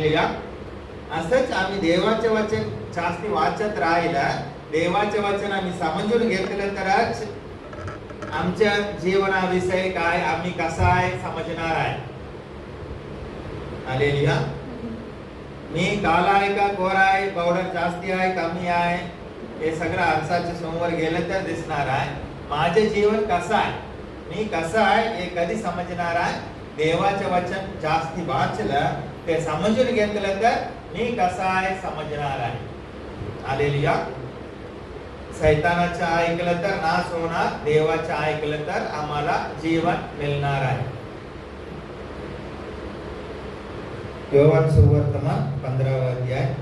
का? असंच आम्ही देवाचे वचन जास्ती वाचत राहिला, देवाचे वचन आम्ही समजून घेतलं तरच आमच्या जीवनाविषयी काय आम्ही कसा आहे समजणार आहे. हालेलुया. मी काला आहे का कोरा आहे, पावडर जास्ती आहे कमी आहे, हे सगळं आरसाच्या समोर गेलं तर दिसणार आहे. माझे जीवन कसं आहे, मी कसं आहे हे कधी समजणार आहे. देवाचे वचन जास्ती वाचलं ते समजून घेतलं तर मी कसा आहे समजणार आहे. हालेलुया. सैतानाचं ऐकलं तर नाश होणार, देवाचं ऐकलं तर आम्हाला जीवन मिळणार आहे. योहान सुवर्तमान 15वा अध्याय.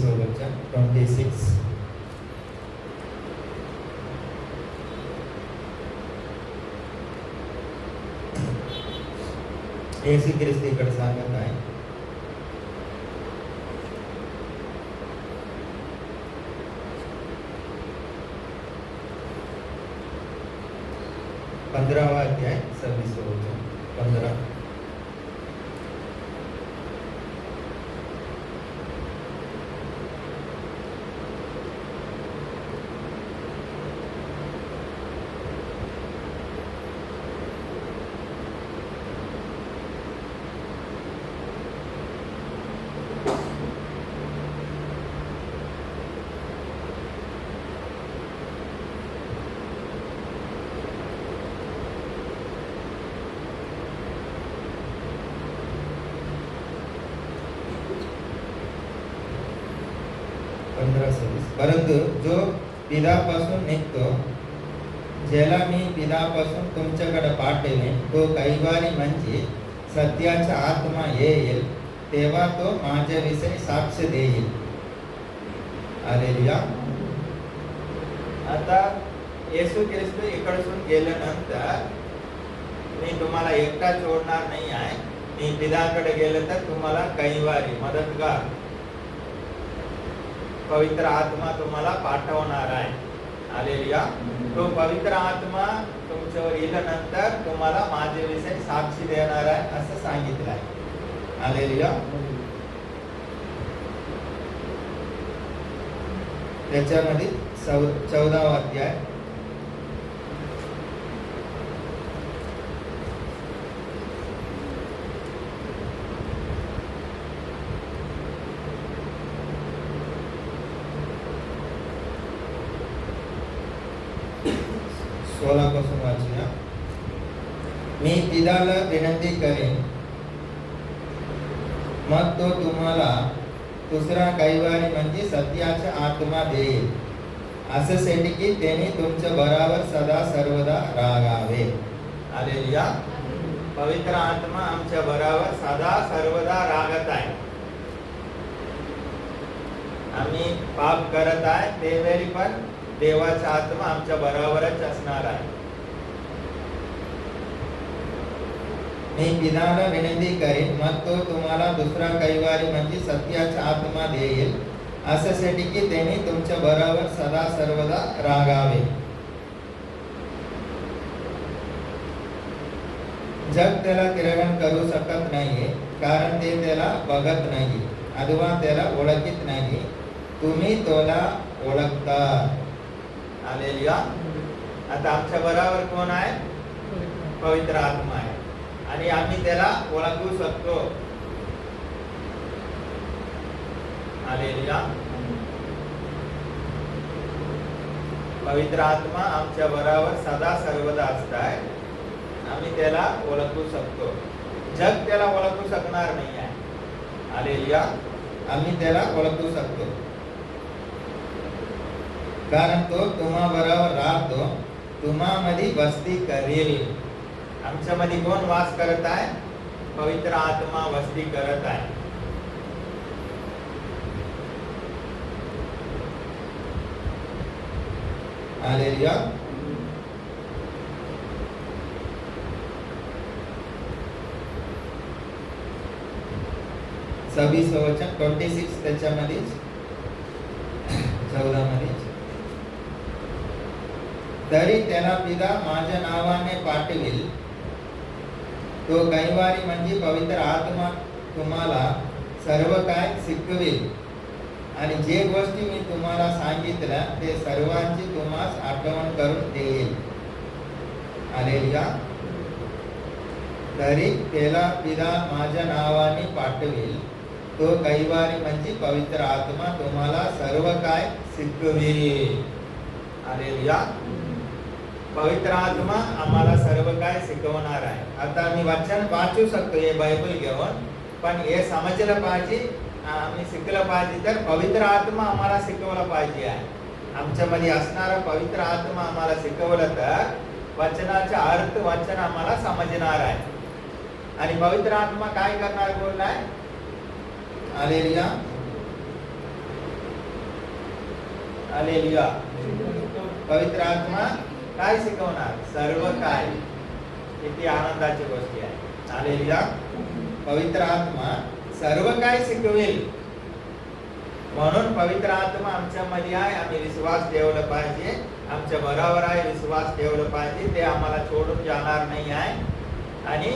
वचन 26. येशू ख्रिस्त इकडे सांगत आहे. पंधरावा अध्याय 26 वचन 15. परंतु जो पित्यापासून निघतो, ज्याला मी पित्यापासून तुमच्याकडे पाठवले, तो कैवारी म्हणजे सत्याचा आत्मा येईल, तेव्हा तो माझ्याविषयी साक्ष देईल. हालेलुया. आता येशू ख्रिस्त इकडसून गेल्यानंतर मी तुम्हाला एकटा सोडणार नाही आहे. मी पित्याकडे गेलं तर तुम्हाला कैवारी मदतगार पवित्र आत्मा तुम्हाला पाठवणार आहे. हालेलुया. तो पवित्र आत्मा तुमच्यावर येल्यानंतर तुम्हाला माझ्याविषयी साक्षी देणार आहे असं सांगितलं आहे. हालेलुया. त्याच्यामध्ये 14वा अध्याय. पासून वाचूया. मी पित्याला विनंती करेन, मग तो तुम्हाला दुसरा कैवारी म्हणजे सत्याचा आत्मा देईल, अशासाठी की त्याने तुमच्या बरोबर सदा सर्वदा राहावे. हालेलुया. पवित्र आत्मा आमच्या बरोबर सदा सर्वदा राहत आहे. आम्ही पाप करत आहे त्यावेळी पण देवाचा आत्मा आमच्या बरोबरच असणार आहे. मी पित्याला विनंती करेन, मग तो तुम्हाला दुसरा कैवारी म्हणजे सत्याचा आत्मा देईल, अशासाठी की त्याने तुमच्या बरोबर सदा सर्वदा राहावे. जग त्याला ग्रहण करू शकत नाही, कारण ते त्याला बघत नाही अथवा त्याला ओळखत नाही. तुम्ही त्याला ओळखता. हालेलुया. आता आमच्या बरोबर कोण आहे? पवित्र आत्मा आहे आणि आम्ही त्याला ओळखू शकतो. हालेलुया. पवित्र आत्मा आमच्या बरोबर सदा सर्वदा असताय. आम्ही त्याला ओळखू शकतो. जग त्याला ओळखू शकणार नाही आहे. हालेलुया. आम्ही त्याला ओळखू शकतो कारण तो तुम्हा बरोबर राहतो, तुम्हामध्ये वस्ती करेल. आमच्यामध्ये कोण वास करत आहे? पवित्र आत्मा वस्ती करत आहे. हालेलुया. सव्वीस वचन 26 त्याच्यामध्येच 14 मध्येच. तरी त्याला पिता माझ्या नावाने पाठविल, तो कैवारी म्हणजे पवित्र आत्मा तुम्हाला सर्व काय शिकवेल आणि जे गोष्टी मी तुम्हाला सांगितल्या ते सर्वांची तुम्हास आठवण करून देईल. हालेलुया. तरी त्याला पिता माझ्या नावाने पाठविल, तो कैवारी म्हणजे पवित्र आत्मा तुम्हाला सर्व काय शिकवेल. हालेलुया. पवित्र आत्मा आम्हाला सर्व काय शिकवणार आहे. आता मी वचन वाचू शकतो हे बायबल घेऊन, पण हे समजलं पाहिजे, आम्ही शिकलं पाहिजे. तर पवित्र आत्मा आम्हाला शिकवलं पाहिजे आहे. आमच्यामध्ये असणारा पवित्र आत्मा आम्हाला शिकवलं तर वचनाचा अर्थ वचन आम्हाला समजणार आहे. आणि पवित्र आत्मा काय करणार बोललाय. हालेलुया. हालेलुया. पवित्र आत्मा काय शिकवणार. सर्व काय. किती आनंदाची गोष्टी आहे. हालेलुया. पवित्र आत्मा सर्व काय शिकवेल. म्हणून पवित्र आत्मा आमच्यामध्ये आहे. आम्ही विश्वास ठेवला पाहिजे. आमच्या बरोबर आहे विश्वास ठेवला पाहिजे. ते आम्हाला सोडून जाणार नाही आहे आणि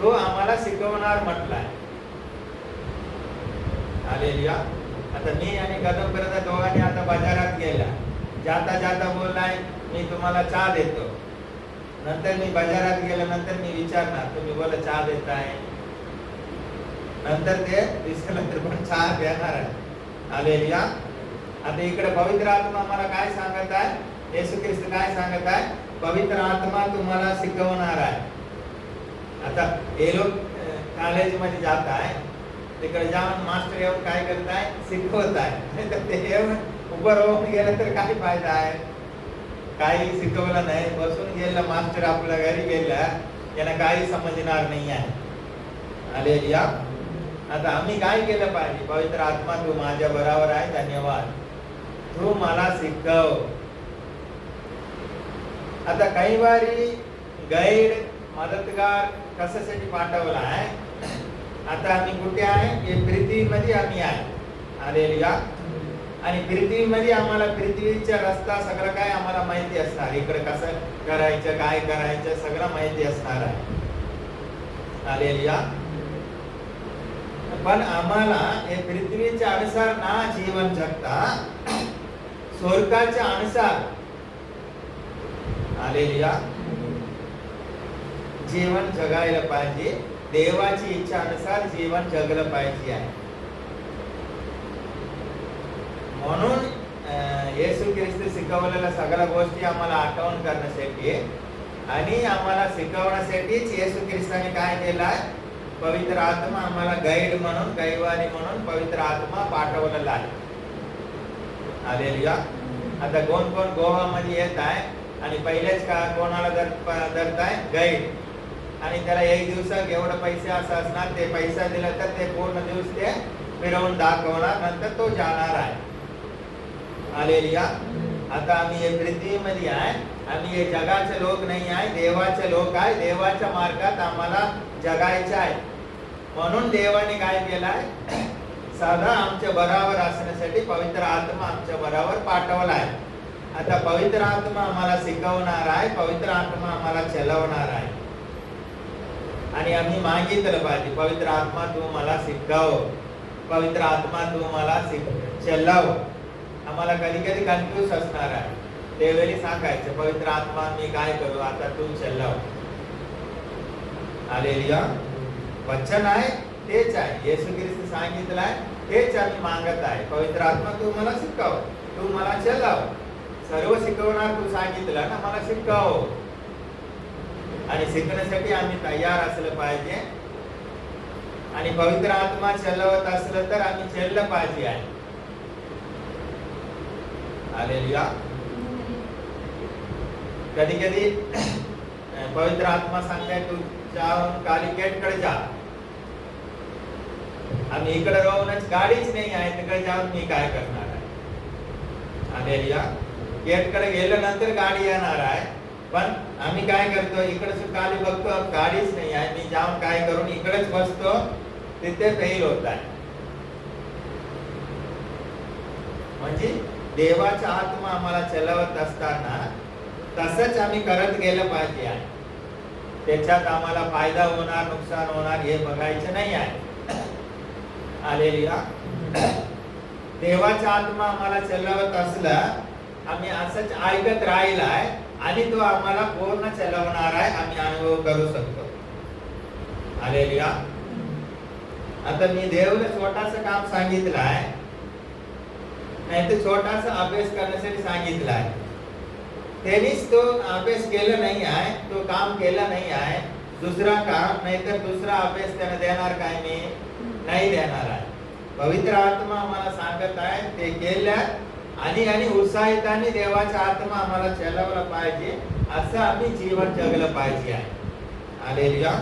तो आम्हाला शिकवणार म्हटलाय. हालेलुया. आता मी आणि गौतम ब्रदर दोघांनी आता बाजारात गेला. जाता जाता बोललाय मी तुम्हाला चहा देतो. नंतर मी बाजारात गेल्यानंतर मी विचारणार तुम्ही बोला चहा देताय. नंतर ते विसरल्यानंतर पण चहा देणार आहे. हालेलुया. आता इकडे पवित्र आत्मा आम्हाला काय सांगत आहे. येशू ख्रिस्त काय सांगत आहे. पवित्र आत्मा तुम्हाला शिकवणार आहे. आता हे लोक कॉलेजमध्ये जात आहे, तिकडे जाऊन मास्टर येऊन काय करत आहे शिकवत आहे. तर ते येऊन उभं राहून गेलं तर काय फायदा आहे. काही शिकवलं नाही, बसून गेलं मास्टर आपल्या घरी गेला, यांना काही समजणार नाही आहे. हालेलुया. आता आम्ही काय केलं पाहिजे. पवित्र आत्मा तू माझ्या बरोबर आहे. धन्यवाद. तू मला शिकव. आता काही वारी गाईड मदतगार कशासाठी पाठवला आहे. आता आम्ही कुठे आहे. हे पृथ्वीमध्ये आम्ही आहे. हालेलुया. आणि पृथ्वीमध्ये आम्हाला पृथ्वीचा रस्ता सगळं काय आम्हाला माहिती असणार. इकडे कसं करायचं काय करायचं सगळं माहिती असणार आहे. हालेलुया. पण आम्हाला हे पृथ्वीच्या अनुसार ना जीवन जगता स्वर्गाच्या अनुसार हालेलुया जीवन जगायला पाहिजे. देवाची इच्छा अनुसार जीवन जगलं पाहिजे आहे. म्हणून येशू ख्रिस्त शिकवलेल्या सगळ्या गोष्टी आम्हाला आठवण करण्यासाठी आणि आम्हाला शिकवण्यासाठीच येशू ख्रिस्ताने काय केलाय. पवित्र आत्मा आम्हाला गाईड म्हणून कैवारी म्हणून पवित्र आत्मा पाठवलेला आहे. हालेलुया. आता कोण कोण गोवामध्ये येत आहे आणि पहिलेच का कोणाला धरताय गाईड आणि त्याला एक दिवसात एवढं पैसे असं असणार. ते पैसा दिला तर ते पूर्ण दिवस ते फिरवून दाखवणार. नंतर तो जाणार आहे. हालेलुया. आता आम्ही हे पृथ्वीमध्ये आहे. आम्ही हे जगाचे लोक नाही आहे. देवाचे लोक आहे. देवाच्या मार्गात आम्हाला जगायचं आहे. म्हणून देवाने काय केलाय सदा आमच्या बरोबर असण्यासाठी पवित्र आत्मा आमच्या बरोबर पाठवला आहे. आता पवित्र आत्मा आम्हाला शिकवणार आहे. पवित्र आत्मा आम्हाला चलवणार आहे. आणि आम्ही मागितलं पाहिजे पवित्र आत्मा तू मला शिकव. पवित्र आत्मा तू मला चलव. आम्हाला कधी कधी कन्फ्यूज असणार आहे. त्यावेळी सांगायचं पवित्र आत्मा मी काय करू आता तू चलव. हालेलुया. वचन आहे तेच आहे. येशू ख्रिस्त सांगितलं आहे तेच आम्ही मागत आहे. पवित्र आत्मा तू मला शिकव. तू मला चलव. सर्व शिकवणार तू सांगितलं ना मला शिकव. आणि शिकण्यासाठी आम्ही तयार असलं पाहिजे. आणि पवित्र आत्मा चलवत असलं तर आम्ही चललं पाहिजे आहे. हालेलुया. कधी कधी पवित्र आत्मा सांगताय तू जाऊन कालिकेटकडे जा. आम्ही इकडे राहूनच गाडीच नाही आहे तिकडे जाऊन मी काय करणार आहे. हालेलुया. गेटकडे गेल्यानंतर गाडी येणार आहे, पण आम्ही काय करतो, इकडे खाली बघतो गाडीच नाही आहे, मी जाऊन काय करून इकडेच बसतो, तिथे फेल होत आहे. म्हणजे देवाचा आत्मा आम्हाला चालवत असताना तसंच आम्ही करत गेलं पाहिजे आहे. त्याच्यात आम्हाला फायदा होणार नुकसान होणार हे बघायचं नाही आहे. हालेलुया. देवाचा आत्मा आम्हाला चालवत असला, आम्ही असंच ऐकत राहिलाय आणि तो आम्हाला पूर्ण चालवणार आहे, आम्ही अनुभव करू शकतो. हालेलुया. आता मी देवाला छोटासा काम सांगितलं आहे, नाही तर छोटासा अभ्यास करण्यासाठी सांगितलं आहे. त्यांनीच तो अभ्यास केला नाही आहे, तो काम केला नाही आहे, दुसरा काम नाही तर दुसरा अभ्यास त्याला देणार काय, मी नाही देणार आहे. पवित्र आत्मा आम्हाला सांगत आहे ते केलं आणि उत्साहिताने देवाचा आत्मा आम्हाला चालवला पाहिजे, असं आम्ही जीवन जगलं पाहिजे आहे. हालेलुया.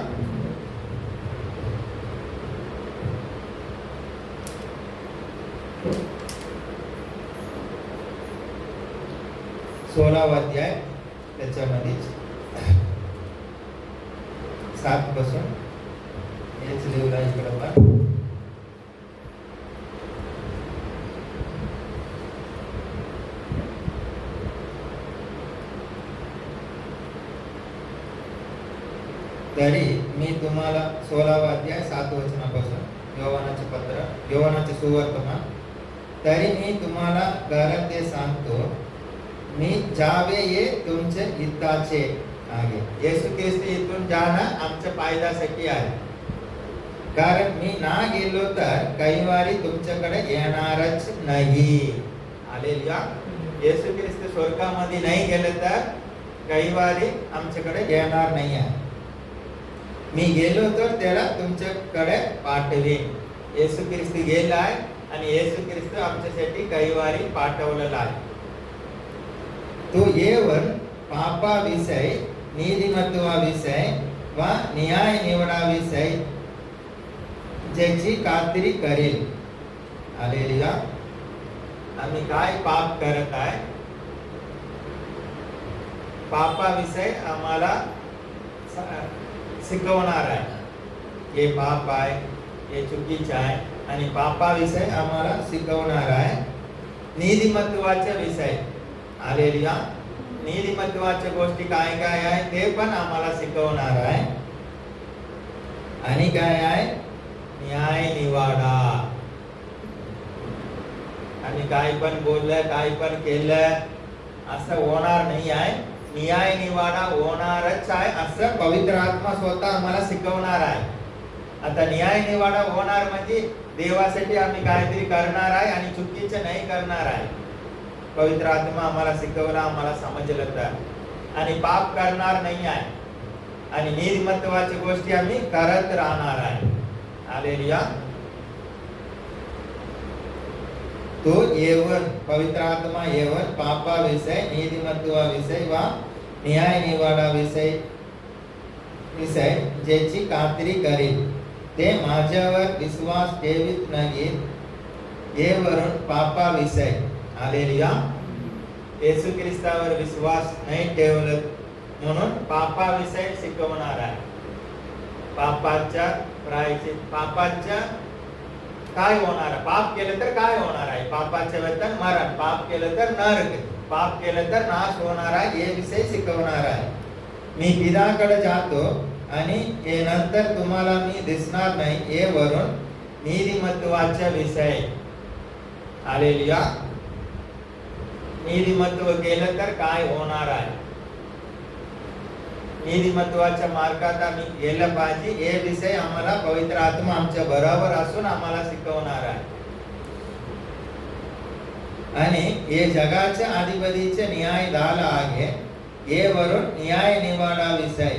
सोळावा अध्याय त्याच्यामध्ये 7 पासून हेच लिहिलं आहे इकडं पण. तरी मी तुम्हाला 16वा अध्याय 7 वचनापासून योहानाचे सुवर्तमान. तरी मी तुम्हाला खरं ते सांगतो, मी जावे ये तुमच्या हिताचे आहे. येशू ख्रिस्त इथून जाणं आमच्या फायद्यासाठी आहे. कारण मी ना गेलो तर काही वारी तुमच्याकडे येणारच नाही. हालेलुया. येशू ख्रिस्त स्वर्गामध्ये नाही गेले तर काही वारी आमच्याकडे येणार नाही आहे. मी गेलो तर त्याला तुमच्याकडे पाठवेन. येशू ख्रिस्त गेलाय आणि येशू ख्रिस्त आमच्यासाठी काही वारी पाठवलेला आहे. तो येऊन पापाविषयी, नीतिमत्वाविषयी व न्याय निवडाविषयी ज्याची खात्री करेल. हालेलुया. आम्ही काय पाप करत आहे, पापाविषयी आम्हाला शिकवणार आहे. हे पाप आहे, हे चुकीचं आहे, आणि पापाविषयी आम्हाला शिकवणार आहे. नीतिमत्वाच्या विषयी, हालेलुया, नीतिमत्वाच्या गोष्टी काय काय आहे ते पण आम्हाला शिकवणार आहे. आणि काय आहे, न्याय निवाडा. आणि काय पण बोललं, काय पण केलं असं होणार नाही आहे. न्याय निवाडा होणारच आहे असं पवित्र आत्मा स्वतः आम्हाला शिकवणार आहे. आता न्याय निवाडा होणार म्हणजे देवासाठी आम्ही काहीतरी करणार आहे आणि चुकीचं नाही करणार आहे. पवित्र आत्मा आम्हाला शिकवला, आम्हाला समजलं तर. आणि पाप करणार नाही आहे आणि नीतिमत्वाच्या गोष्टी आम्ही करत राहणार आहे. हालेलुया. तो येऊन, पवित्र आत्मा येऊन पापाविषयी, नीतिमत्वाविषयी व न्याय निवाडाविषयी ज्याची खात्री करेल. ते माझ्यावर विश्वास ठेवीत नाहीत, येवरून पापाविषयी. हालेलुया. येशू ख्रिस्तावर विश्वास नाही ठेवलं म्हणून पापाविषयी शिकवणार आहे. पापाच्या प्रायश्चित, पापाच्या काय होणार, पाप केलं तर काय होणार आहे, पापाचे वेतन मरण, पाप केलं तर नरक, पाप केलं तर नाश होणार आहे, हे विषय शिकवणार आहे. मी पिताकडे जातो आणि हे नंतर तुम्हाला मी दिसणार नाही, हे वरून नीतिमत्वाच्या विषय. हालेलुया. नीतिमत्व केलं तर काय होणार आहे, नीतिमत्वाच्या मार्गात आम्ही गेलं पाहिजे, हे विषय आम्हाला पवित्र आत्मा आमच्या बरोबर असून आम्हाला शिकवणार आहे. आणि हे जगाच्या अधिपतीचे न्याय झाला आहे, हे वरून न्याय निवाडा विषय.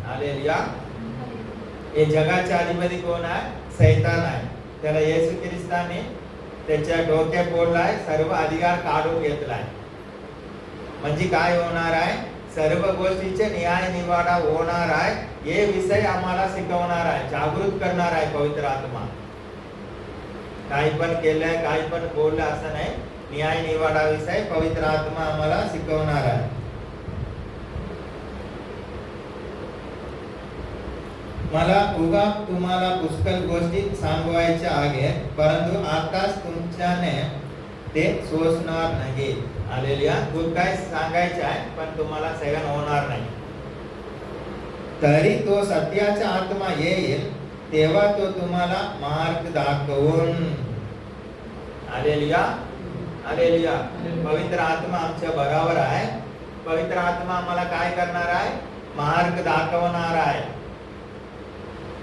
हालेलुया. हे जगाचा अधिपती कोण आहे, सैतान आहे. त्याला येशू ख्रिस्ताने त्याच्या डोक्यात बोललाय, सर्व अधिकार काढून घेतलाय. म्हणजे काय होणार आहे, सर्व गोष्टीचे न्याय निवाडा होणार आहे, हे विषय आम्हाला शिकवणार आहे, जागृत करणार आहे पवित्र आत्मा. काही पण केलंय, काही पण बोललं असं नाही, न्याय निवाडाविषयी पवित्र आत्मा आम्हाला शिकवणार आहे. मला उगा तुम्हाला पुष्कळ गोष्टी सांगवायच्या आहेत, परंतु आताच तुमच्याने ते सोसणार नाही. हालेलुया. खूप काय सांगायचं आहे, पण तुम्हाला सहन होणार नाही. तरी तो सत्याचा आत्मा येईल, तेव्हा तो तुम्हाला मार्ग दाखवून. हालेलुया. हालेलुया. पवित्र आत्मा आमच्या बरोबर आहे. पवित्र आत्मा आम्हाला काय करणार आहे? मार्ग दाखवणार आहे.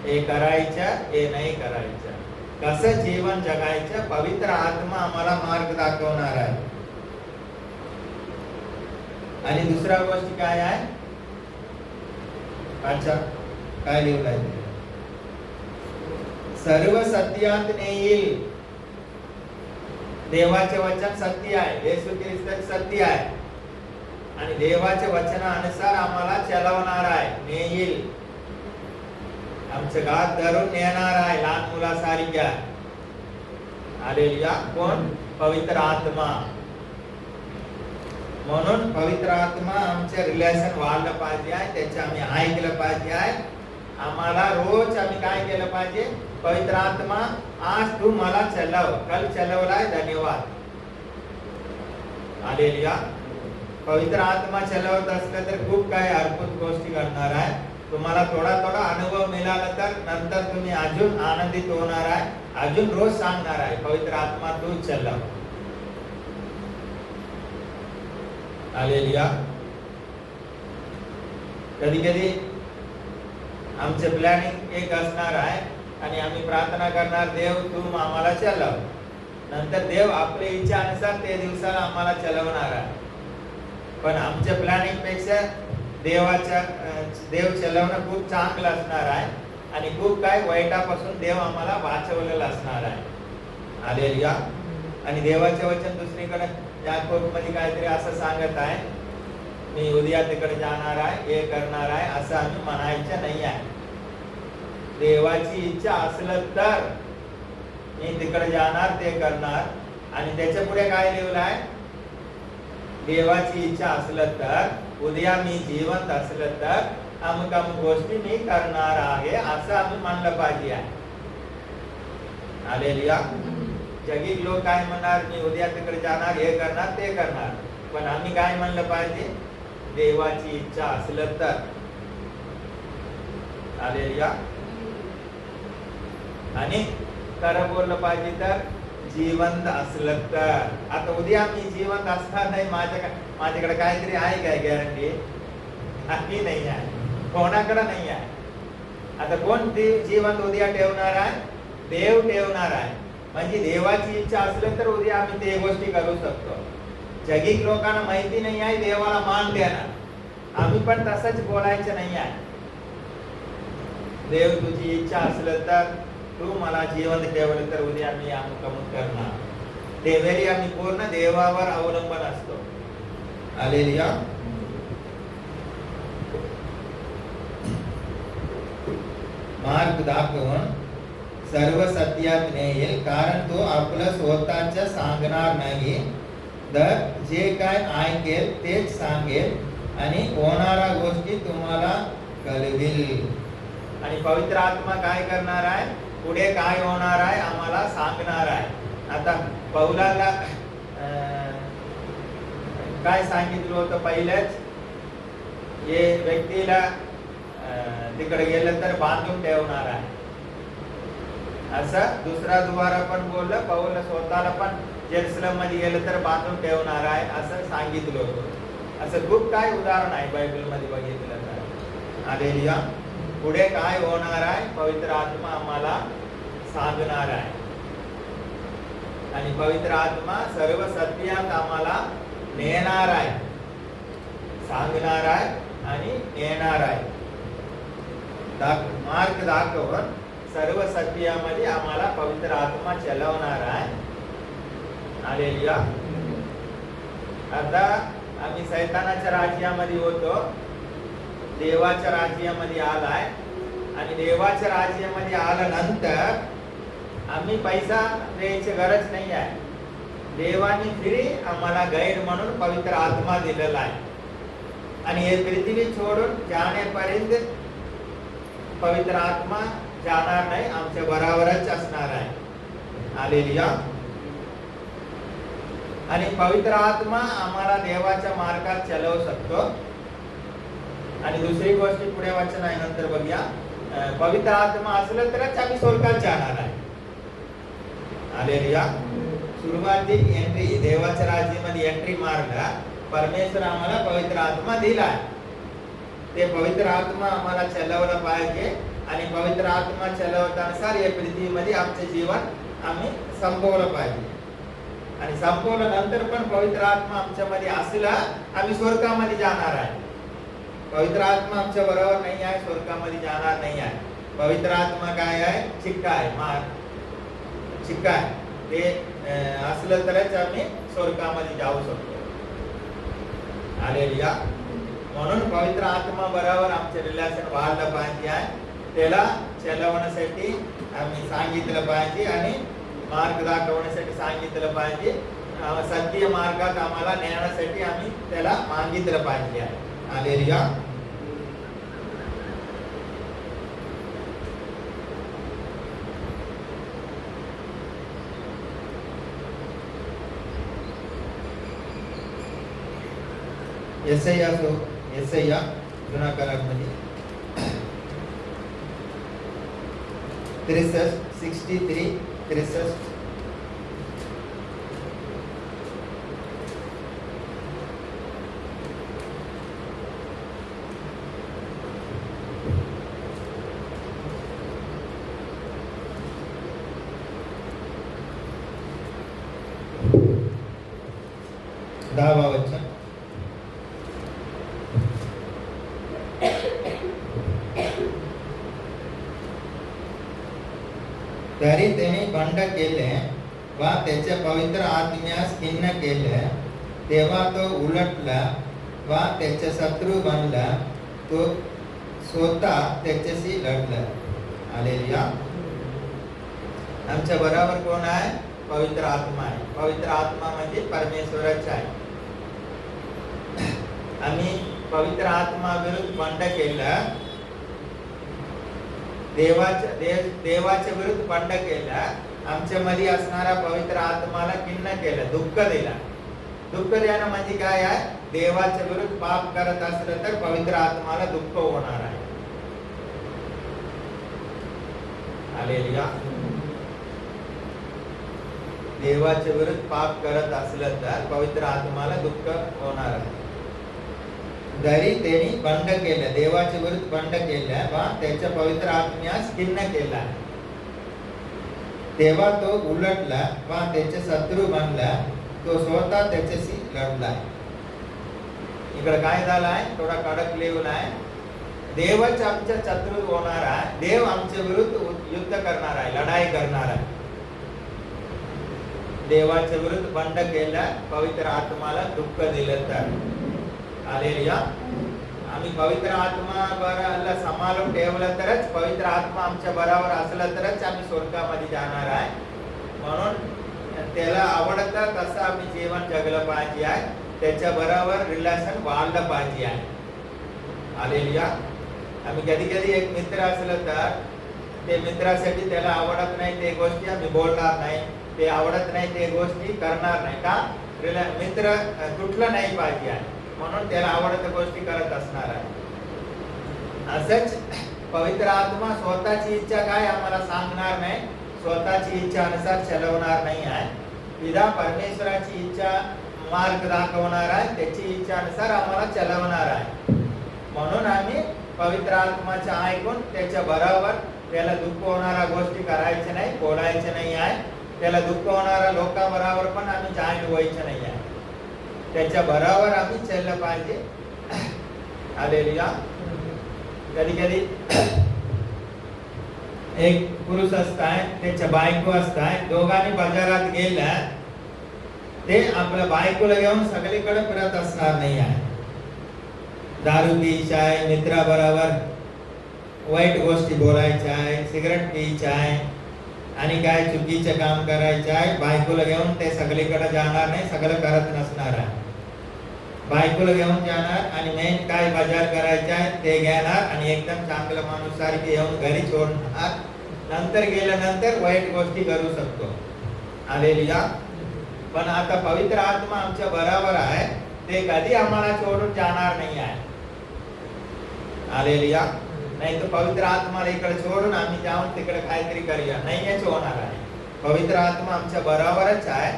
हे करायचं, हे नाही करायचं, कसं जीवन जगायचं, पवित्र आत्मा आम्हाला मार्ग दाखवणार आहे. आणि दुसरा गोष्ट काय आहे? अच्छा, काय लिहिलं आहे? सर्व सत्यात नेईल. देवाचे वचन सत्य आहे, येशू ख्रिस्त सत्य आहे, आणि देवाच्या वचनानुसार आम्हाला चालवणार आहे, नेईल. आमचं गात धरून नेणार आहे, लहान मुलासारख्या. हालेलुया. कोण? पवित्र आत्मा. म्हणून पवित्र आत्मा आमचे रिलेशन वाढलं पाहिजे आहे, त्याचे आम्ही ऐकलं पाहिजे आहे. आम्हाला रोज आम्ही काय केलं पाहिजे? पवित्र आत्मा, आज तू मला चलव, कल चलवलाय, धन्यवाद. हालेलुया. पवित्र आत्मा चलवत असलं तर खूप काही अद्भुत गोष्टी घडणार आहे. तुम्हाला थोडा थोडा अनुभव मिळाला तर नंतर तुम्ही अजून आनंदित होणार आहे, अजून रोज सांगणार आहे, पवित्र आत्मा तू चलव. हालेलुया. कधी कधी आमचे प्लॅनिंग एक असणार आहे आणि आम्ही प्रार्थना करणार, देव तू आम्हाला चलव. नंतर देव आपल्या इच्छेनुसार ते दिवसाला आम्हाला चलवणार आहे. पण आमच्या प्लॅनिंग पेक्षा देव चलवणं खूप चांगलं असणार आहे, आणि खूप काय वाईटापासून देव आम्हाला वाचवलेलं असणार आहे. हालेलुया. आणि देवाचे वचन दुसरीकडे याकोब मध्ये काहीतरी असं सांगत आहे, मी उद्या तिकडे जाणार आहे, हे करणार आहे, असं आम्ही म्हणायचं नाही आहे. देवाची इच्छा असलं तर मी तिकडे जाणार, ते करणार. आणि त्याच्या पुढे काय लिहिलं आहे? देवाची इच्छा असलं तर, उद्या मी जिवंत असलं तर अमुक अमुक गोष्टी मी करणार आहे, असं आम्ही मानलं पाहिजे आहे. हालेलुया. जगी लोक काय म्हणणार? मी उद्या तिकडे जाणार, हे करणार, ते करणार. पण आम्ही काय म्हणलं पाहिजे? देवाची इच्छा असलं तर. हालेलुया. आणि खरं बोललं पाहिजे तर, जिवंत असलं तर. आता उद्या मी जिवंत असणार नाही, माझ्याकडे काहीतरी आहे काय गॅरंटी? नाही आहे, कोणाकडे नाही आहे. आता कोण जिवंत उद्या ठेवणार आहे? देव ठेवणार आहे. म्हणजे देवाची इच्छा असलं तर उद्या आम्ही ते गोष्टी करू शकतो. जगी लोकांना माहिती नाही आहे, देवाला मान देणार. आम्ही पण तसंच बोलायचं नाही आहे. देव तुझी इच्छा असलं तर तू मला जिवंत ठेवलं तर उद्या मी अमुक अमुक करणार. ते वेळी आम्ही पूर्ण देवावर अवलंबन असतो. हालेलुया. मार्ग दाखवून सर्व सत्यात नेईल, कारण तो आपलं स्वतःच सांगणार नाही, तर जे काय ऐकेल तेच सांगेल आणि होणाऱ्या गोष्टी तुम्हाला कळविल. आणि पवित्र आत्मा काय करणार आहे? पुढे काय होणार आहे आम्हाला सांगणार आहे. आता पौलाला काय सांगितलं होतं पहिलेच? हे व्यक्तीला तिकडे गेलं तर बांधून ठेवणार आहे, असं दुसरा दुवारा पण बोललं. पौल स्वतःला पण जेरुसलेम मध्ये गेलं तर बांधून ठेवणार आहे, असं सांगितलं होतं. असं खूप काय उदाहरण आहे बायबल मध्ये बघितलं तर. हालेलुया. पुढे काय होणार आहे पवित्र आत्मा आम्हाला सांगणार आहे. आणि पवित्र आत्मा सर्व सत्यात आम्हाला नेणार आहे, सांगणार आहे आणि नेणार आहे. मार्ग दाखवून सर्व सत्यामध्ये आम्हाला पवित्र आत्मा चलवणार आहे. हालेलुया. आता आम्ही सैतानाच्या राज्यामध्ये होतो, देवाच्या राज्यामध्ये आलाय. आणि देवाच्या राज्यामध्ये आल्यानंतर आम्ही पैसा द्यायची गरज नाही आहे. देवाने फिरी आम्हाला गाईड म्हणून पवित्र आत्मा दिलेला आहे आणि हे पृथ्वी सोडून जाण्यापर्यंत पवित्र आत्मा जाणार नाही, आमच्या बरोबरच असणार आहे. हालेलुया. आणि पवित्र आत्मा आम्हाला देवाच्या मार्गात चालवू शकतो. आणि दुसरी गोष्ट पुढे वाचन आहे, नंतर बघूया. पवित्र आत्मा असलं तरच आम्ही स्वर्गात जाणार आहे. हालेलुया. सुरुवाती एंट्री देवाच्या राज्यामध्ये एंट्री मारला परमेश्वर आम्हाला पवित्र आत्मा दिला. ते पवित्र आत्मा आम्हाला चालवलं पाहिजे आणि पवित्र आत्मा चालवतानुसार या पृथ्वीमध्ये आमचे जीवन आम्ही संपवलं पाहिजे. आणि संपवल्यानंतर पण पवित्र आत्मा आमच्यामध्ये असला आम्ही स्वर्गामध्ये जाणार आहे. पवित्र आत्मा आमच्या बरोबर नाही आहे, स्वर्गामध्ये जाणार नाही आहे. पवित्र आत्मा काय आहे? चिक्का आहे, चिक्का आहे. ते असलं तरच आम्ही स्वर्गामध्ये जाऊ शकतो. हालेलुया. म्हणून पवित्र आत्मा बरोबर आमचे रिलेशन वाढलं पाहिजे आहे. त्याला चालवण्यासाठी आम्ही सांगितलं पाहिजे आणि मार्ग दाखवण्यासाठी सांगितलं पाहिजे. सत्य मार्गात आम्हाला नेण्यासाठी आम्ही त्याला मागितलं पाहिजे आहे. हालेलुया. यशया जुना करारमध्ये 63 10 वचन. तरी त्याने बंड केले व त्याच्या पवित्र आत्म्यास खिन्न केले, तेव्हा तो उलटला व त्याचा शत्रू बनला, तो स्वतः त्याच्याशी लढला. हालेलुया. आमच्या बरोबर कोण आहे? पवित्र आत्मा आहे. पवित्र आत्मा म्हणजे परमेश्वरच आहे. आम्ही पवित्र आत्मा विरुद्ध बंड केलं, देवाच्या विरुद्ध बंड केला, आमच्या मध्ये असणारा पवित्र आत्माला खिन्न केलं, दुःख दिला. दुःख देणं म्हणजे काय आहे? देवाच्या विरुद्ध पाप करत असलं तर पवित्र आत्माला दुःख होणार आहे. हालेलुया. देवाच्या विरुद्ध पाप करत असलं तर पवित्र आत्माला दुःख होणार आहे. जरी त्यांनी बंड केलं, देवाच्या विरुद्ध बंड केलं व त्याच्या पवित्र आत्म्यास खिन्न केला, तेव्हा तो उलटला व त्याचे शत्रू बनला, तो स्वतः त्याच्याशी लढला. इकडे काय झालाय? थोडा कडक लेवल आहे. देवच आमच्या शत्रू होणार आहे, देव आमच्या विरुद्ध युद्ध करणार आहे, लढाई करणार आहे. देवाच्या विरुद्ध बंड केला, पवित्र आत्माला दुःख दिलं तर. हालेलुया. आम्ही पवित्र आत्मा बरोबर सांभाळून ठेवलं तरच, पवित्र आत्मा आमच्या बरोबर असला तरच आम्ही स्वर्गामध्ये जाणार आहे. म्हणून त्याला आवडतं तसं आम्ही जीवन जगलं पाहिजे आहे, त्याच्या बरोबर रिलेशन वाढलं पाहिजे आहे. हालेलुया. आम्ही कधी कधी एक मित्र असलं तर ते मित्रासाठी त्याला आवडत नाही ते गोष्टी आम्ही बोलणार नाही, ते आवडत नाही ते गोष्टी करणार नाही. का? मित्र तुटलं नाही पाहिजे आहे, म्हणून त्याला आवडत्या गोष्टी करत असणार आहे. असंच पवित्र आत्मा स्वतःची इच्छा काय आम्हाला सांगणार नाही, स्वतःची इच्छा अनुसार चालवणार नाही आहे. पिता परमेश्वराची इच्छा मार्ग दाखवणार आहे, त्याची इच्छा अनुसार आम्हाला चालवणार आहे. म्हणून आम्ही पवित्र आत्माचे ऐकून त्याच्या बरोबर त्याला दुःख होणाऱ्या गोष्टी करायच्या नाही, बोलायचे नाही आहे. त्याला दुःख होणाऱ्या लोकांबरोबर पण आम्ही जॉईन व्हायचं नाही आहे, त्याच्या बरोबर आम्ही चाललं पाहिजे. हालेलुया. कधी कधी एक पुरुष असताय, त्याच्या बायको असताय, दोघांनी बाजारात गेल्या, ते आपल्या बायकोला घेऊन सगळीकडे फिरत असणार नाही आहे. दारू प्यायची आहे, मित्राबरोबर वाईट गोष्टी बोलायच्या आहे, सिगरेट प्यायची आहे आणि काय चुकीचे काम करायचे आहे, बायकोला घेऊन ते सगळीकडे जाणार नाही, सगळं करत नसणार आहे. बायकोला घेऊन जाणार आणि मेन काय बाजार करायचे आहे ते घेणार आणि एकदम चांगलं माणूस सारखे येऊन घरी सोडणार. नंतर गेल्यानंतर वाईट गोष्टी करू शकतो. हालेलुया. पण आता पवित्र आत्मा आमच्या बरोबर आहे, ते कधी आम्हाला सोडून जाणार नाही आहे. हालेलुया. नाही तर पवित्र आत्माला इकडे सोडून आम्ही जाऊन तिकडे काहीतरी करूया, नाही हेच होणार आहे. पवित्र आत्मा आमच्या बरोबरच आहे.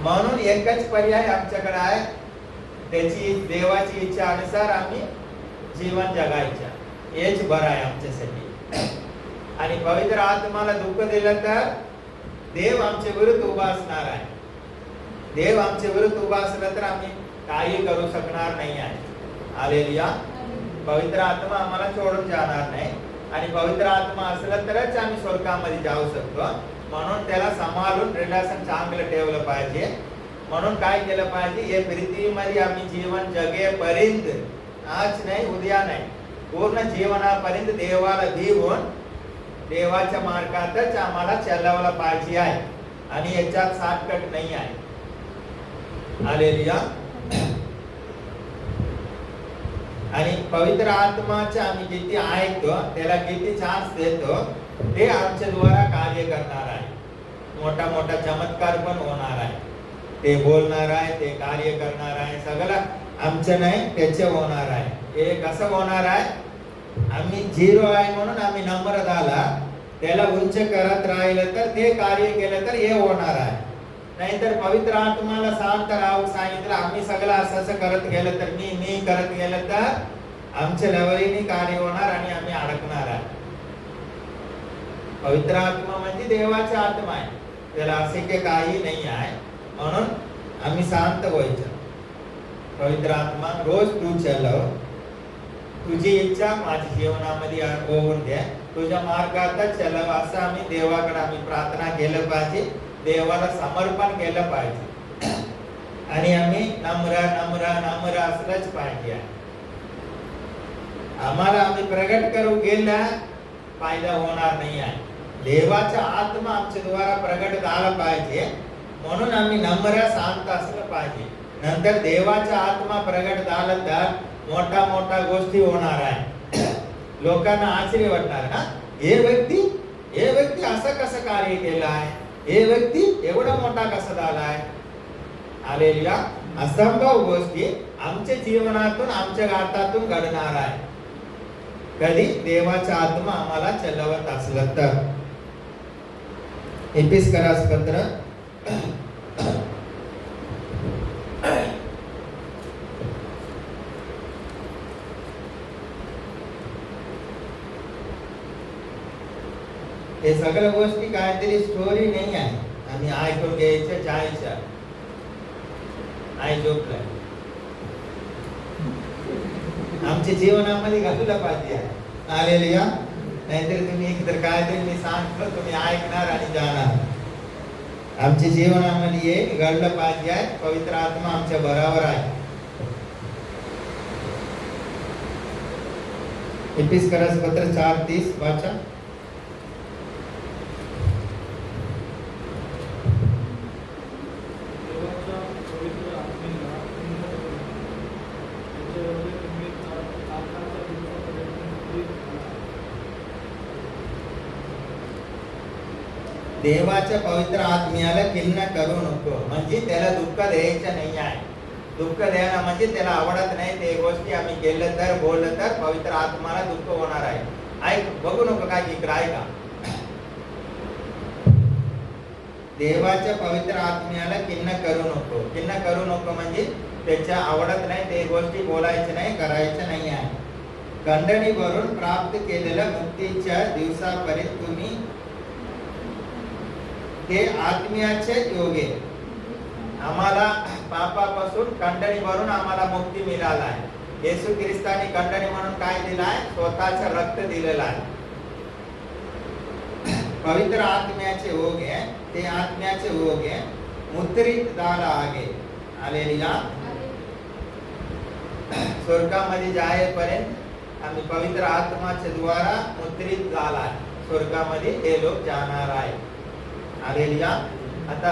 म्हणून एकच पर्याय आमच्याकडे आहे, त्याची देवाची इच्छा अनुसार आम्ही जीवन जगायचं, हेच बरं आहे आमच्यासाठी. आणि पवित्र आत्माला दुःख दिलं तर देव आमच्या विरुद्ध उभा असणार आहे. देव आमच्या विरुद्ध उभा असला तर आम्ही काही करू शकणार नाही आहे. हालेलुया. पवित्र आत्मा आम्हाला सोडून जाणार नाही आणि पवित्र आत्मा असला तरच आम्ही स्वर्गामध्ये जाऊ शकतो. म्हणून त्याला सांभाळून रिलेशन चांगलं ठेवलं पाहिजे. म्हणून काय केलं पाहिजे, हे पृथ्वीमध्ये आम्ही जीवन जगेपर्यंत, आज नाही उद्या नाही, पूर्ण जीवनापर्यंत देवाला देऊन देवाच्या मार्गातच आम्हाला चालवलं पाहिजे आहे. आणि याच्यात शॉर्टकट नाही आहे. हालेलुया. आणि पवित्र आत्माचे आम्ही किती ऐकतो, त्याला किती चान्स देतो, ते आमच्या द्वारा कार्य करणार आहे. मोठा मोठा चमत्कार पण होणार आहे. ते बोलणार आहे, ते कार्य करणार आहे, सगळं आमचं नाही त्याचे होणार आहे. हे कसं होणार आहे, आम्ही झिरो आहे म्हणून आम्ही नंबर झाला, त्याला उंच करत राहिलं तर ते कार्य केलं तर हे होणार आहे. नाहीतर पवित्र आत्माला शांत राहू सांगितलं, आम्ही सगळं असं करत गेलं तर मी करत गेलं तर आमच्या लेवलीने कार्य होणार आणि आम्ही अडकणार आहे. पवित्र आत्मा म्हणजे देवाचा आत्मा आहे, त्याला असे काही नाही आहे. म्हणून आम्ही शांत व्हायचं. पवित्र आत्मा रोज तू चालव, तुझी इच्छा माझ्या जीवनामध्ये होऊन द्या, तुझ्या मार्गातच चालव, असं आम्ही देवाकडे आम्ही प्रार्थना केलं पाहिजे, देवाला समर्पण केलं पाहिजे. आणि आम्ही नम्र नम्र नम्र असलंच पाहिजे. आम्हाला आम्ही प्रगट करू गेला फायदा होणार नाही आहे. देवाचा आत्मा आमच्या द्वारा प्रगट झाला पाहिजे, म्हणून आम्ही नम्र शांत असलं पाहिजे. नंतर देवाचा आत्मा प्रगट झाला तर मोठा मोठा गोष्टी होणार आहे. लोकांना आश्चर्य वाटणार ना, हे व्यक्ती असं कसं कार्य केलं आहे, हे व्यक्ती एवढा मोठा कसा झाला आहे. हालेलुया. असंभव गोष्टी आमच्या जीवनातून आमच्या गाठातून घडणार आहे, कधी देवाचा आत्मा आम्हाला चालवत असलं तर. एपिस्करास पत्र हे सगळ्या गोष्टी काहीतरी स्टोरी नाही आहे, आम्ही ऐकून घ्यायचं जायचं. आई झोपलाय, आमच्या जीवनामध्ये घालूला पाहिजे आहे. हालेलुया. नाहीतर तुम्ही एकतर काहीतरी मी सांगतो, तुम्ही ऐकणार आणि जाणार. आमच्या जीवनामध्ये हे घडलं पाहिजे आहे. पवित्र आत्मा आमच्या बरोबर आहे. एपिस्करास पत्र 4:30 वाचा. देवाच्या पवित्र आत्म्याला खिन्न करू नको, म्हणजे त्याला दुःख द्यायचं नाही आहे. दुःख द्यायला म्हणजे त्याला आवडत नाही ते गोष्टी आम्ही केलं तर बोललं तर पवित्र आत्माला दुःख होणार आहे. ऐक, बघू नको काय इकडे आहे का. देवाच्या पवित्र आत्म्याला खिन्न करू नको. खिन्न करू नको म्हणजे त्याच्या आवडत नाही ते गोष्टी बोलायचं नाही, करायचं नाही आहे. खंडणीवरून प्राप्त केलेल्या मुक्तीच्या दिवसापर्यंत तुम्ही हे आत्म्याचे योगे. आम्हाला पापापासून खंडणी भरून आम्हाला मुक्ती मिळाला आहे. येशू ख्रिस्ताने खंडणी म्हणून काय दिलं आहे, स्वतःचं रक्त दिलेलं आहे. पवित्र आत्म्याचे ओगे, ते आत्म्याचे ओगे मुद्रित झाला आहे. हालेलुया. स्वर्गामध्ये जायपर्यंत आम्ही पवित्र आत्म्याच्या द्वारा मुद्रित झाला आहे. स्वर्गामध्ये हे लोक जाणार आहे. हालेलुया. आता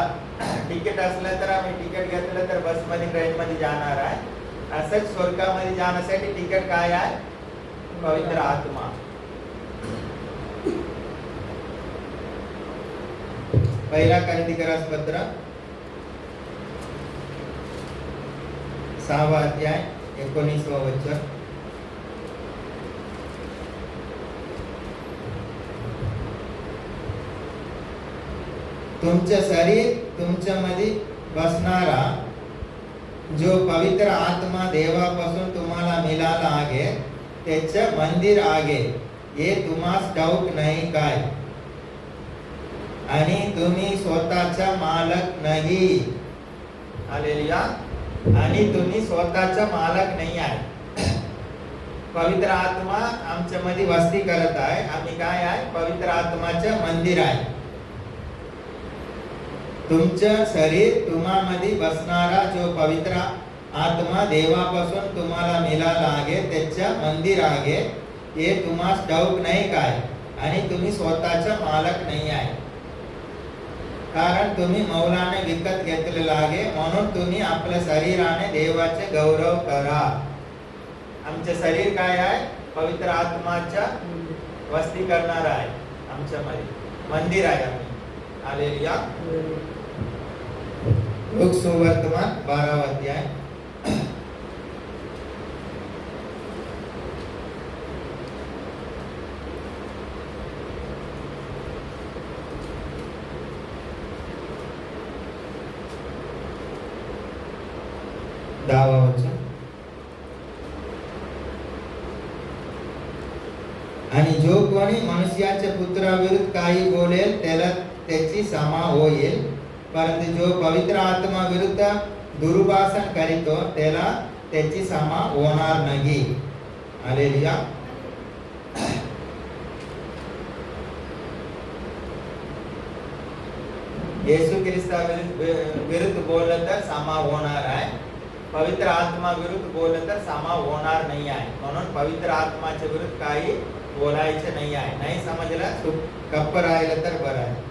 तिकीट असलं तर आम्ही तिकीट घेतलं तर बसमध्ये ट्रेनमध्ये जाणार आहे. असंच स्वर्गामध्ये जाण्यासाठी तिकीट काय आहे? पवित्र आत्मा. पहिला कोरिन्थियस पत्र 6 अध्याय 19 वचन. तुमचं शरीर तुमच्यामध्ये बसणारा जो पवित्र आत्मा देवापासून तुम्हाला मिळाला आहे त्याचं मंदिर आहे हे तुम्हास ठाऊक नाही काय? आणि तुम्ही स्वतःचा मालक नाही. हालेलुया. आणि तुम्ही स्वतःचा मालक नाही आहे. पवित्र आत्मा आमच्यामध्ये वस्ती करत आहे. आम्ही काय आहे? पवित्र आत्माचं मंदिर आहे. तुमचं शरीर तुम्हामध्ये बसणारा जो पवित्र आत्मा देवापासून तुम्हाला मिळाला आहे त्याचं मंदिर आहे हे तुम्हास ठाऊक नाही काय? आणि तुम्ही स्वतःचा मालक नाही आहे. कारण तुम्ही मौलाने विकत घेतलेला आहे म्हणून तुम्ही आपल्या शरीराने देवाचे गौरव करा. आमचे शरीर काय आहे? पवित्र आत्माच्या वस्ती करणार आहे. आमच्यामध्ये मंदिर आहे आम्ही. हालेलुया. लोक सुवर्तमान 12 अध्याय. दावा वचन. आणि जो कोणी मनुष्याच्या पुत्राविरुद्ध काही बोलेल त्याला त्याची क्षमा होईल, परंतु जो पवित्र आत्मा विरुद्ध दुर्भाषण करीतो त्याला त्याची क्षमा होणार नाही. हालेलुया. येशू ख्रिस्ता विरुद्ध बोललं तर क्षमा होणार आहे. पवित्र आत्मा विरुद्ध बोललं तर क्षमा होणार नाही आहे. म्हणून पवित्र आत्माच्या विरुद्ध काही बोलायचं नाही आहे. नाही समजलं गप्प राहिलं तर बरं आहे.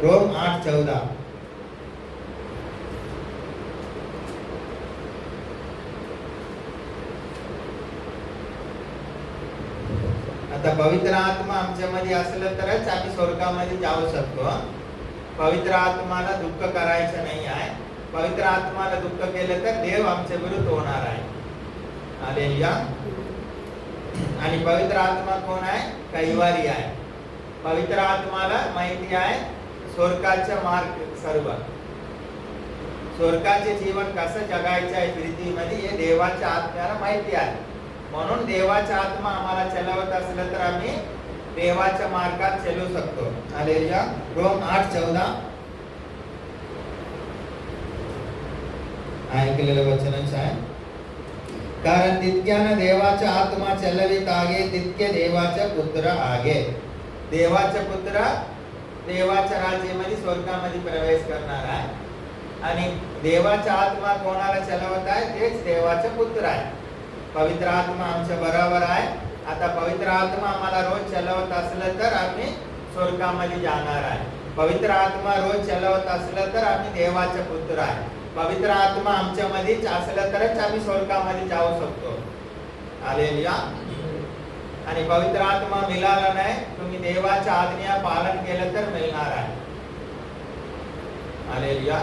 रोम 8:14. आता पवित्र आत्मा आमच्यामध्ये असलं तरच आम्ही स्वर्गामध्ये जाऊ शकतो. पवित्र आत्माला दुःख करायचं नाही आहे. पवित्र आत्माला दुःख केलं तर देव आमच्या विरुद्ध होणार आहे. हालेलुया. आणि पवित्र आत्मा कोण आहे? कैवारी आहे. पवित्र आत्माला माहिती आहे स्वर्गाचा मार्ग सर्व. स्वर्गाचे जीवन कसं जगायचं आहे पृथ्वीमध्ये हे देवाच्या आत्म्याला माहिती आहे. म्हणून देवाचा आत्मा आम्हाला चालवत असलं तर आम्ही देवाच्या मार्गात चालू शकतो. हालेलुया. रोम 8:14 ऐकलेलं वचनच आहे. कारण तितक्यानं देवाचा आत्मा चालवित आहे तितके देवाचा पुत्र आहे. देवाचा पुत्र देवाच्या राज्यामध्ये स्वर्गामध्ये प्रवेश करणार आहे. आणि देवाचा आत्मा कोणाला चालवत आहे? तेच देवाचा पुत्र आहे. पवित्र आत्मा आमच्या बरोबर आहे. आता पवित्र आत्मा आम्हाला रोज चालवत असलं तर आम्ही स्वर्गामध्ये जाणार आहे. पवित्र आत्मा रोज चालवत असलं तर आम्ही देवाचा पुत्र आहे. पवित्र आत्मा आमच्यामध्येच असलं तरच आम्ही स्वर्गामध्ये जाऊ शकतो. हालेलुया. आणि पवित्र आत्मा मिळाला नाही, तुम्ही देवाच्या आज्ञा पालन केलं तर मिळणार आहे. हालेलुया.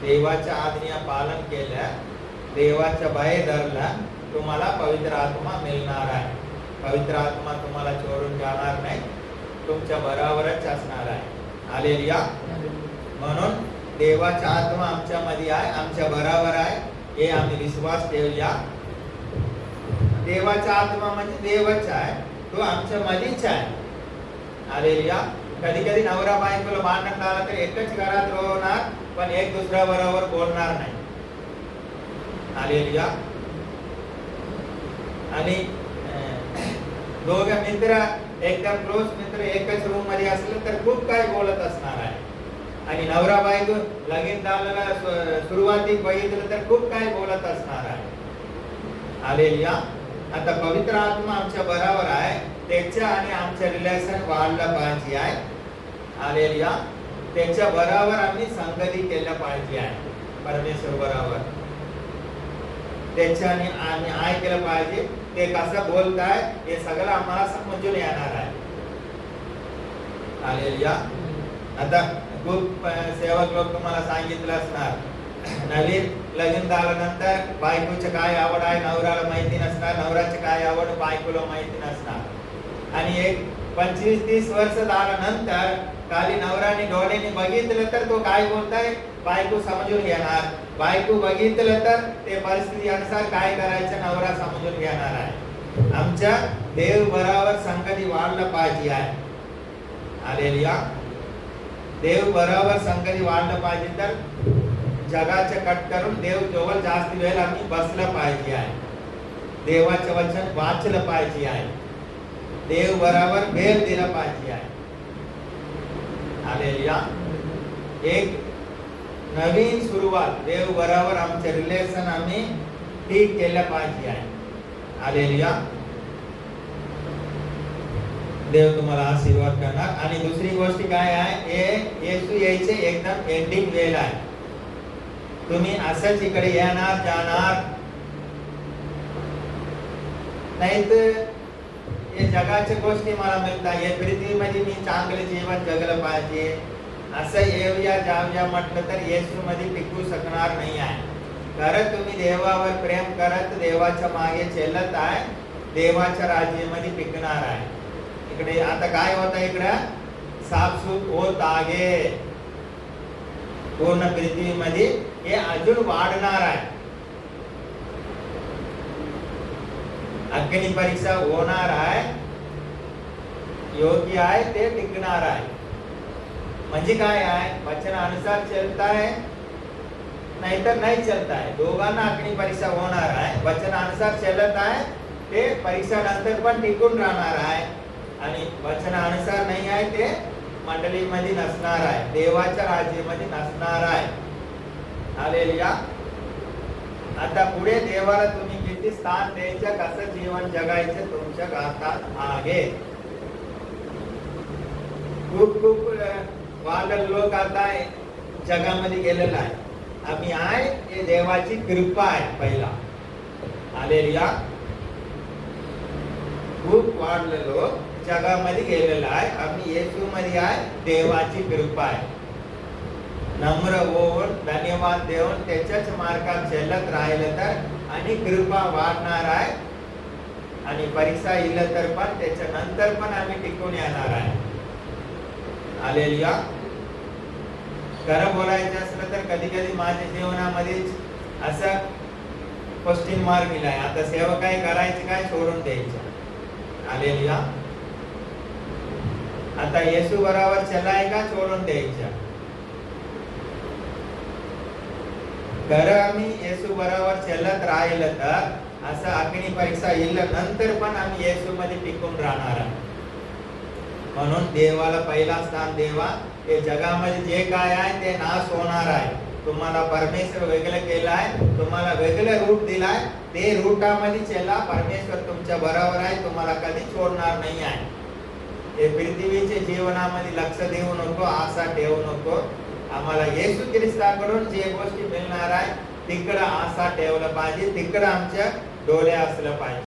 देवाच्या आज्ञा पालन केलं, देवाच्या भय धरलं, तुम्हाला पवित्र आत्मा मिळणार आहे. पवित्र आत्मा तुम्हाला चोरून जाणार नाही, तुमच्या बरोबरच असणार आहे. हालेलुया. म्हणून देवाचा आत्मा आमच्यामध्ये आहे, आमच्या बरोबर आहे हे आम्ही विश्वास ठेवूया. देवाचा आत्मा म्हणजे देवच आहे, तो आमच्या मध्येच आहे. हालेलुया. कधी कधी नवरा बायकोला भांडण झालं तर एकच घरात राहणार पण एक दुसऱ्या बरोबर बोलणार नाही. हालेलुया. आणि दोघं मित्र एकदम क्लोज मित्र एकच रूम मध्ये असले तर खूप काय बोलत असणार आहे. आणि नवरा बायको लगीन झालेला सुरुवातीत बघितलं तर खूप काय बोलत असणार आहे. हालेलुया. आता पवित्र आत्मा आमच्या बरोबर आहे त्याच्या आणि आमचं रिलेशन वाढलं पाहिजे आहे. हालेलुया. त्याच्या बरोबर आम्ही संगती केलं पाहिजे आहे परमेश्वर बरोबर. त्याच्याने आम्ही केलं पाहिजे. ते कसं बोलताय हे सगळं आम्हाला समजून येणार आहे. हालेलुया. आता खूप सेवक लोक तुम्हाला सांगितलं असणार, नवीन लग्न झाल्यानंतर बायकोचे काय आवड आहे नवऱ्याला माहिती नसणार, नवऱ्याचे काय आवड बायकोला माहिती नसणार. आणि एक 25-30 वर्ष झाल्यानंतर खाली नवऱ्याने डोळ्याने बघितलं तर तो काय बोलताय बायको समजून घेणार. बायको बघितलं तर ते परिस्थिती अनुसार काय करायचं नवरा समजून घेणार आहे. आमच्या देव बरोबर संगती वाढलं पाहिजे आहे. हालेलुया. देव बरोबर संगती वाढलं पाहिजे तर जगाचे कट करून देव जवळ जास्त वेळ आम्ही बसलं पाहिजे आहे. देवाचे वचन वाचलं पाहिजे आहे. देव बरोबर वेळ दिला पाहिजे आहे. हालेलुया. एक नवीन सुरुवात देव बरोबर आमचे रिलेशन आम्ही ठीक केलं पाहिजे आहे. हालेलुया. देव तुम्हाला आशीर्वाद करणार. आणि दुसरी गोष्ट काय आहे, हे येशू यायचे एकदम एंडिंग वेळ आहे. तुम्ही असंच इकडे येणार जाणार नाही तर हे जगाच्या गोष्टी मला मिळतात. हे पृथ्वीमध्ये मी चांगलं जीवन जगलं पाहिजे असं येऊया जाऊया म्हटलं तर येशू मध्ये टिकू शकणार नाही आहे. खरं तुम्ही देवावर प्रेम करत देवाच्या मागे चालत आहे, देवाच्या राज्यामध्ये टिकणार आहे. इकडे आता काय होत आहे, इकडे साफसूफ होत आहे पूर्ण पृथ्वीमध्ये. हे अजून वाढणार आहे. अग्नि परीक्षा होणार आहे. योग्य आहे ते टिकणार आहे. म्हणजे काय आहे, वचनानुसार चलताय नाहीतर नाही चलताय, दोघांना अग्नि परीक्षा होणार आहे. वचनानुसार चलत आहे ते परीक्षा नंतर पण टिकून राहणार आहे. आणि वचनानुसार नाही आहे ते मंडळीमध्ये नसणार आहे, देवाच्या राज्यामध्ये नसणार आहे. हालेलुया. आता पुढे देवाला तुम्ही किती स्थान द्यायचं, कसं जीवन जगायचं तुमच्या हातात आहे. खूप खूप वाढल लोक आता जगामध्ये गेलेला आहे. आम्ही आहे हे देवाची कृपा आहे पहिला. हालेलुया. खूप वाढले लोक जगामध्ये गेलेला आहे. आम्ही येशू मध्ये आहे, देवाची कृपा आहे. नम्र होऊन धन्यवाद देऊन त्याच्याच मार्गात चालत राहिलं तर आणि कृपा वाढणार आहे. आणि परीक्षा येईल तर पण त्याच्या नंतर पण आम्ही टिकून येणार आहे. हालेलुया. खरं बोलायचं असलं तर कधी कधी माझ्या जीवनामध्ये असं क्वेश्चन मार्क दिलाय, आता सेवा काय करायचं काय सोडून द्यायचं. हालेलुया. आता येशू बरोबर चलाय का सोडून द्यायचं. खरं आम्ही येशू बरोबर चलत राहिलं तर असं अग्नी परीक्षा येईल नंतर पण आम्ही येशू मध्ये टिकून राहणार आहे. म्हणून देवाला पहिला स्थान देवा. हे जगामध्ये जे काय आहे ते नाश होणार आहे. तुम्हाला परमेश्वर वेगळं केलं आहे, तुम्हाला वेगळं रूट दिलाय, ते रूटामध्ये चला. परमेश्वर तुमच्या बरोबर आहे, तुम्हाला कधी सोडणार नाही आहे. हे पृथ्वीच्या जीवनामध्ये लक्ष देऊ नको, आशा ठेवू नको. आम्हाला येशू ख्रिस्ताकडून जे गोष्टी मिळणार आहे तिकडं आशा ठेवलं पाहिजे, तिकडं आमच्या डोळे असलं पाहिजे.